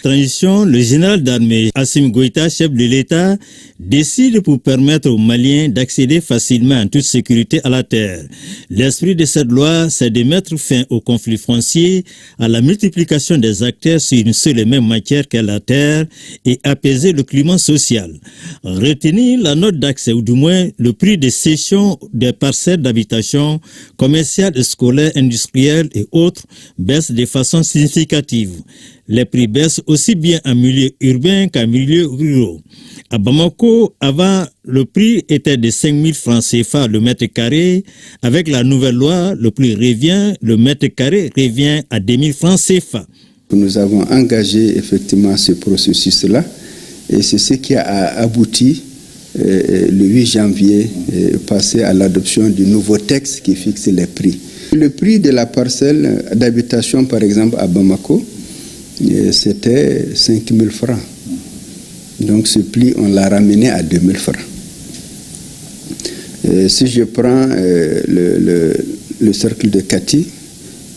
Transition, le général d'armée Assimi Goïta, chef de l'État, décide pour permettre aux Maliens d'accéder facilement en toute sécurité à la terre. L'esprit de cette loi, c'est de mettre fin au conflit foncier, à la multiplication des acteurs sur une seule et même matière qu'est la terre et apaiser le climat social. Retenir la note d'accès ou du moins le prix de cession des parcelles d'habitation commerciales, scolaires, industrielles et autres baisse de façon significative. Les prix baissent aussi bien en milieu urbain qu'en milieu rural. À Bamako, avant, le prix était de 5 000 francs CFA le mètre carré. Avec la nouvelle loi, le prix revient, le mètre carré revient à 2 000 francs CFA. Nous avons engagé effectivement ce processus-là et c'est ce qui a abouti le 8 janvier passé à l'adoption du nouveau texte qui fixe les prix. Le prix de la parcelle d'habitation, par exemple, à Bamako, c'était 5 000 francs. Donc ce prix, on l'a ramené à 2 000 francs. Si je prends le cercle de Kati,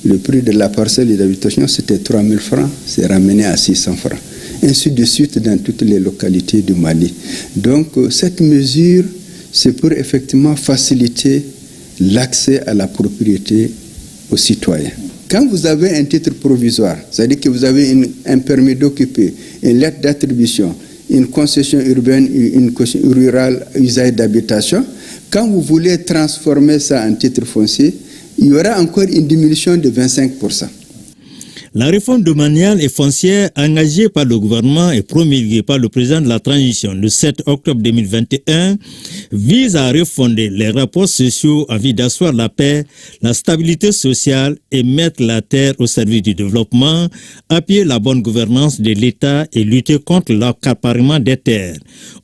le prix de la parcelle d'habitation, c'était 3 000 francs, c'est ramené à 600 francs. Ainsi de suite dans toutes les localités du Mali. Donc cette mesure, c'est pour effectivement faciliter l'accès à la propriété aux citoyens. Quand vous avez un titre provisoire, c'est-à-dire que vous avez un permis d'occuper, une lettre d'attribution, une concession urbaine, une concession rurale, usage d'habitation, quand vous voulez transformer ça en titre foncier, il y aura encore une diminution de 25%. La réforme domaniale et foncière engagée par le gouvernement et promulguée par le président de la transition le 7 octobre 2021 vise à refonder les rapports sociaux en vue d'asseoir la paix, la stabilité sociale et mettre la terre au service du développement, appuyer la bonne gouvernance de l'État et lutter contre l'accaparement des terres.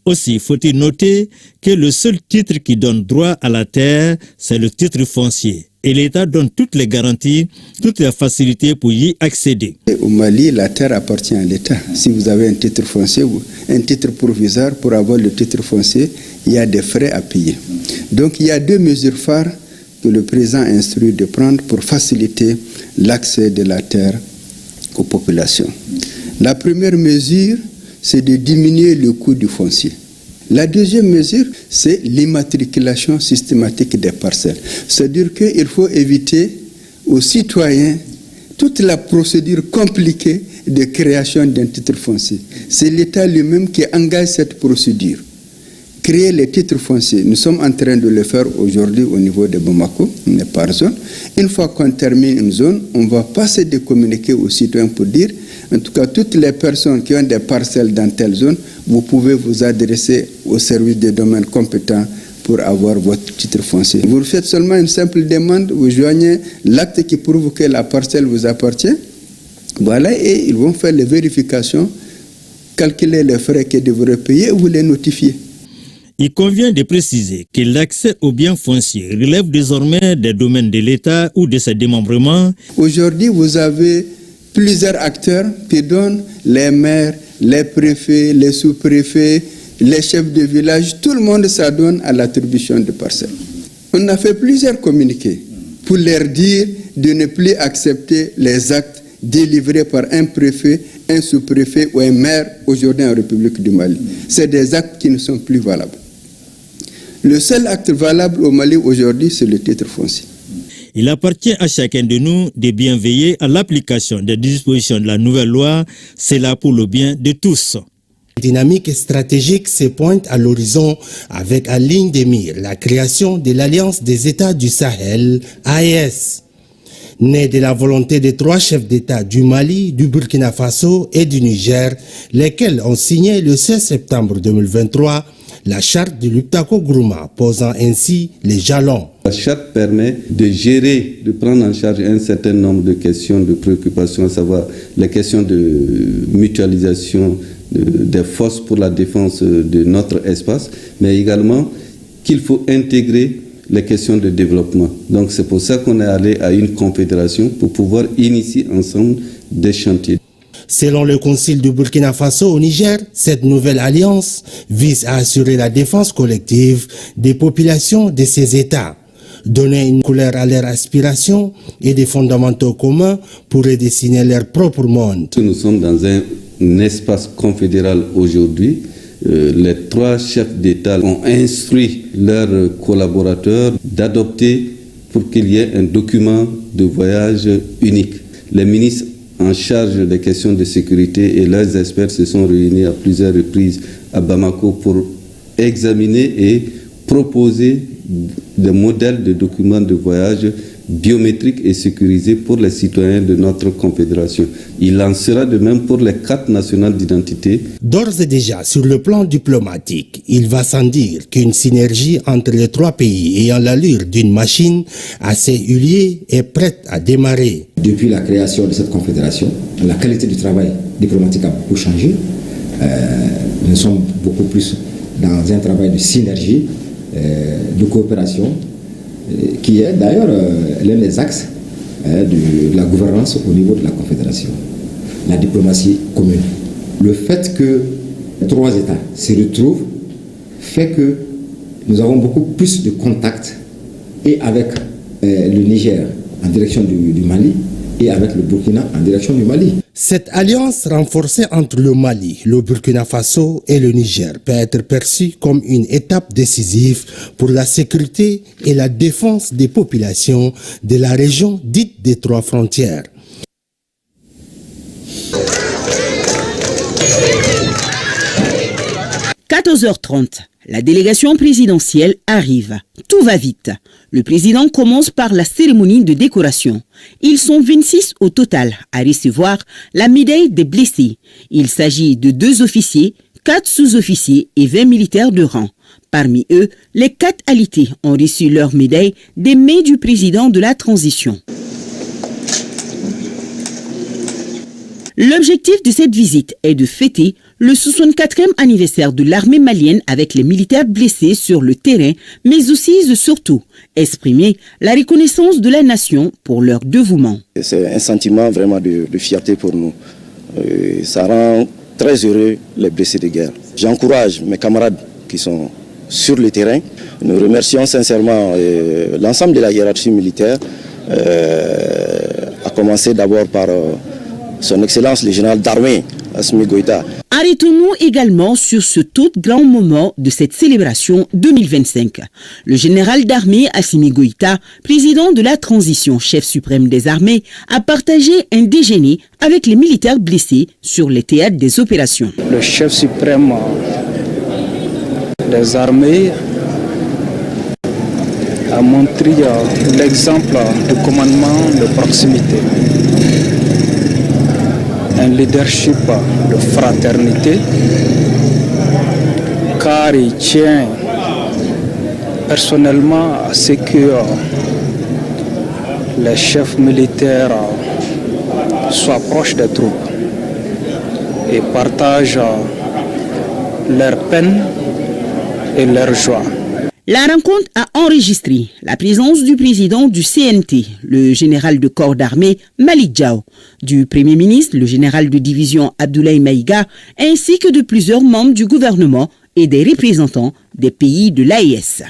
Aussi, faut-il noter que le seul titre qui donne droit à la terre, c'est le titre foncier. Et l'État donne toutes les garanties, toutes les facilités pour y accéder. Au Mali, la terre appartient à l'État. Si vous avez un titre foncier, un titre provisoire, pour avoir le titre foncier, il y a des frais à payer. Donc il y a deux mesures phares que le président a instruit de prendre pour faciliter l'accès de la terre aux populations. La première mesure, c'est de diminuer le coût du foncier. La deuxième mesure, c'est l'immatriculation systématique des parcelles. C'est-à-dire qu'il faut éviter aux citoyens toute la procédure compliquée de création d'un titre foncier. C'est l'État lui-même qui engage cette procédure. Créer les titres fonciers, nous sommes en train de le faire aujourd'hui au niveau de Bamako, par zone. Une fois qu'on termine une zone, on va passer de communiquer aux citoyens pour dire, en tout cas, toutes les personnes qui ont des parcelles dans telle zone, vous pouvez vous adresser au service des domaines compétents pour avoir votre titre foncier. Vous faites seulement une simple demande, vous joignez l'acte qui prouve que la parcelle vous appartient. Voilà, et ils vont faire les vérifications, calculer les frais que vous devrez payer et vous les notifier. Il convient de préciser que l'accès aux biens fonciers relève désormais des domaines de l'État ou de ses démembrements. Aujourd'hui, vous avez plusieurs acteurs qui donnent les maires, les préfets, les sous-préfets, les chefs de village, tout le monde s'adonne à l'attribution de parcelles. On a fait plusieurs communiqués pour leur dire de ne plus accepter les actes délivrés par un préfet, un sous-préfet ou un maire aujourd'hui en République du Mali. C'est des actes qui ne sont plus valables. Le seul acte valable au Mali aujourd'hui, c'est le titre foncier. Il appartient à chacun de nous de bien veiller à l'application des dispositions de la nouvelle loi. C'est là pour le bien de tous. Dynamique stratégique se pointe à l'horizon avec en ligne de mire la création de l'Alliance des États du Sahel, AES. Née de la volonté des 3 chefs d'État du Mali, du Burkina Faso et du Niger, lesquels ont signé le 16 septembre 2023 la charte de Luptako-Gourma, posant ainsi les jalons. La charte permet de gérer, de prendre en charge un certain nombre de questions, de préoccupations, à savoir les questions de mutualisation des forces pour la défense de notre espace, mais également qu'il faut intégrer les questions de développement. Donc c'est pour ça qu'on est allé à une confédération pour pouvoir initier ensemble des chantiers. Selon le Concile du Burkina Faso au Niger, cette nouvelle alliance vise à assurer la défense collective des populations de ces États, donner une couleur à leurs aspirations et des fondamentaux communs pour redessiner leur propre monde. Nous sommes dans un espace confédéral aujourd'hui. Les 3 chefs d'État ont instruit leurs collaborateurs d'adopter pour qu'il y ait un document de voyage unique. Les ministres en charge des questions de sécurité et leurs experts se sont réunis à plusieurs reprises à Bamako pour examiner et proposer des modèles de documents de voyage biométriques et sécurisés pour les citoyens de notre confédération. Il en sera de même pour les cartes nationales d'identité. D'ores et déjà, sur le plan diplomatique, il va sans dire qu'une synergie entre les 3 pays ayant l'allure d'une machine assez huilée est prête à démarrer. Depuis la création de cette confédération, la qualité du travail diplomatique a beaucoup changé. Nous sommes beaucoup plus dans un travail de synergie, de coopération, qui est d'ailleurs l'un des axes de la gouvernance au niveau de la Confédération. La diplomatie commune. Le fait que 3 États se retrouvent fait que nous avons beaucoup plus de contacts et avec le Niger en direction du Mali et avec le Burkina en direction du Mali. Cette alliance renforcée entre le Mali, le Burkina Faso et le Niger peut être perçue comme une étape décisive pour la sécurité et la défense des populations de la région dite des 3 frontières. « 14h30, la délégation présidentielle arrive. Tout va vite. Le président commence par la cérémonie de décoration. Ils sont 26 au total à recevoir la médaille des blessés. Il s'agit de 2 officiers, 4 sous-officiers et 20 militaires de rang. Parmi eux, les 4 alités ont reçu leur médaille des mains du président de la transition. L'objectif de cette visite est de fêter le 64e anniversaire de l'armée malienne avec les militaires blessés sur le terrain, mais aussi et surtout exprimer la reconnaissance de la nation pour leur dévouement. C'est un sentiment vraiment de fierté pour nous. Ça rend très heureux les blessés de guerre. J'encourage mes camarades qui sont sur le terrain. Nous remercions sincèrement l'ensemble de la hiérarchie militaire, à commencer d'abord par son Excellence le général d'armée, Assimi Goïta. Arrêtons-nous également sur ce tout grand moment de cette célébration 2025. Le général d'armée Assimi Goïta, président de la transition, chef suprême des armées, a partagé un déjeuner avec les militaires blessés sur les théâtres des opérations. Le chef suprême des armées a montré l'exemple de commandement de proximité. Un leadership de fraternité, car il tient personnellement à ce que les chefs militaires soient proches des troupes et partagent leurs peines et leurs joies. La rencontre a enregistré la présence du président du CNT, le général de corps d'armée Malik Diao, du Premier ministre, le général de division Abdoulaye Maïga, ainsi que de plusieurs membres du gouvernement et des représentants des pays de l'AES.